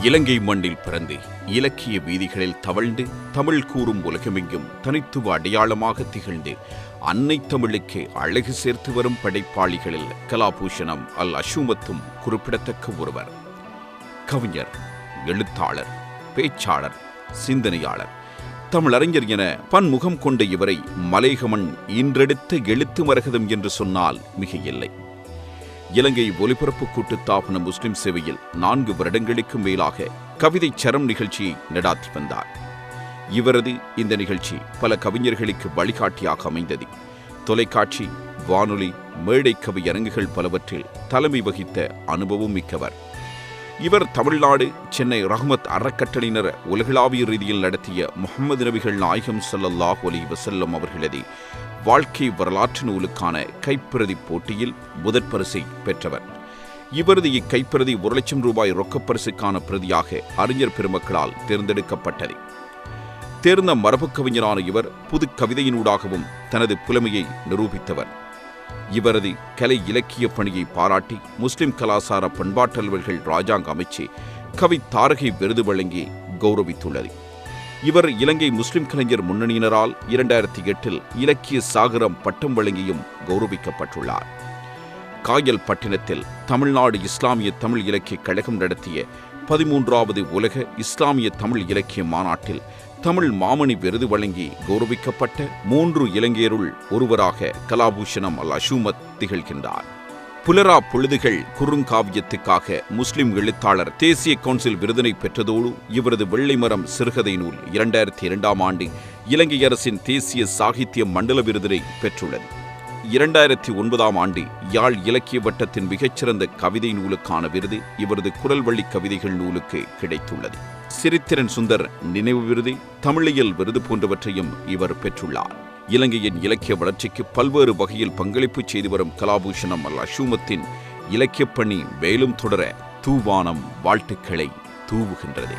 இலங்கை மண்ணில் பிறந்து இலக்கிய வீதிகளில் தவழ்ந்து தமிழ் கூறும் உலகமெங்கும் தனித்துவ அடையாளமாக திகழ்ந்து அன்னை தமிழுக்கு அழகு சேர்த்து வரும் படைப்பாளிகளில் கலாபூஷணம் அல் அஷூமத்தும் குறிப்பிடத்தக்க ஒருவர். கவிஞர், எழுத்தாளர், பேச்சாளர், சிந்தனையாளர், தமிழறிஞர் என பன்முகம் கொண்ட இவரை மலையகமண் ஈன்றெடுத்த எழுத்து மரகதம் என்று சொன்னால் மிக இல்லை. இலங்கை ஒலிபரப்பு கூட்டுத்தாபன முஸ்லிம் சேவையில் 4 வருடங்களுக்கு மேலாக கவிதை சரம் நிகழ்ச்சியை நடாத்தி வந்தார். இவரது இந்த நிகழ்ச்சி பல கவிஞர்களுக்கு வழிகாட்டியாக அமைந்தது. தொலைக்காட்சி, வானொலி, மேடை கவி அரங்குகள் பலவற்றில் தலைமை வகித்த அனுபவம் மிக்கவர். இவர் தமிழ்நாடு சென்னை ரஹ்மத் அறக்கட்டளையினர் உலகளாவிய ரீதியில் நடத்திய முஹம்மது நபிகள் நாயகம் ஸல்லல்லாஹு அலைஹி வஸல்லம் அவர்களது வாழ்க்கை வரலாற்று நூலுக்கான கைப்பிரதி போட்டியில் முதற் பரிசை பெற்றவர். இவரது இக்கைப்பிரதி 1 லட்சம் ரூபாய் ரொக்கப்பரிசுக்கான பிரதியாக அறிஞர் பெருமக்களால் தேர்ந்தெடுக்கப்பட்டது. தேர்ந்த மரபு கவிஞரான இவர் புது கவிதையினூடாகவும் தனது புலமையை நிரூபித்தவர். இவரது கலை இலக்கிய பணியை பாராட்டி முஸ்லிம் கலாசார பண்பாட்டலுவல்கள் ராஜாங்க அமைச்சு கவி தாரகை விருது வழங்கி கௌரவித்துள்ளது. இவர் இலங்கை முஸ்லிம் கலைஞர் முன்னணியினரால் 2008 இலக்கிய சாகரம் பட்டம் வழங்கியும் கௌரவிக்கப்பட்டுள்ளார். காயல் பட்டினத்தில் தமிழ்நாடு இஸ்லாமிய தமிழ் இலக்கிய கழகம் நடத்திய 13வது உலக இஸ்லாமிய தமிழ் இலக்கிய மாநாட்டில் தமிழ் மாமணி விருது வழங்கி கௌரவிக்கப்பட்ட 3 இலங்கையருள் ஒருவராக கலாபூஷணம் அல் அஷூமத் திகழ்கின்றார். புலரா பொழுதுகள் குறுங்காவியத்துக்காக முஸ்லிம் எழுத்தாளர் தேசிய கவுன்சில் விருதினை பெற்றதோடு இவரது வெள்ளைமரம் சிறுகதை நூல் 2002ஆம் ஆண்டு இலங்கை அரசின் தேசிய சாகித்ய மண்டல விருதினை பெற்றுள்ளது. 2009ஆம் ஆண்டு யாழ் இலக்கிய வட்டத்தின் மிகச்சிறந்த கவிதை நூலுக்கான விருது இவரது குரல்வழி கவிதைகள் நூலுக்கு கிடைத்துள்ளது. சிரித்திரன் சுந்தர் நினைவு விருது, தமிழியல் விருது போன்றவற்றையும் இவர் பெற்றுள்ளார். இலங்கையின் இலக்கிய வளர்ச்சிக்கு பல்வேறு வகையில் பங்களிப்பு செய்து வரும் கலாபூஷணம் அல் அஷூமத்தின் இலக்கியப் பணி மேலும் தொடர தூவானம் வாழ்த்துக்களை தூவுகின்றது.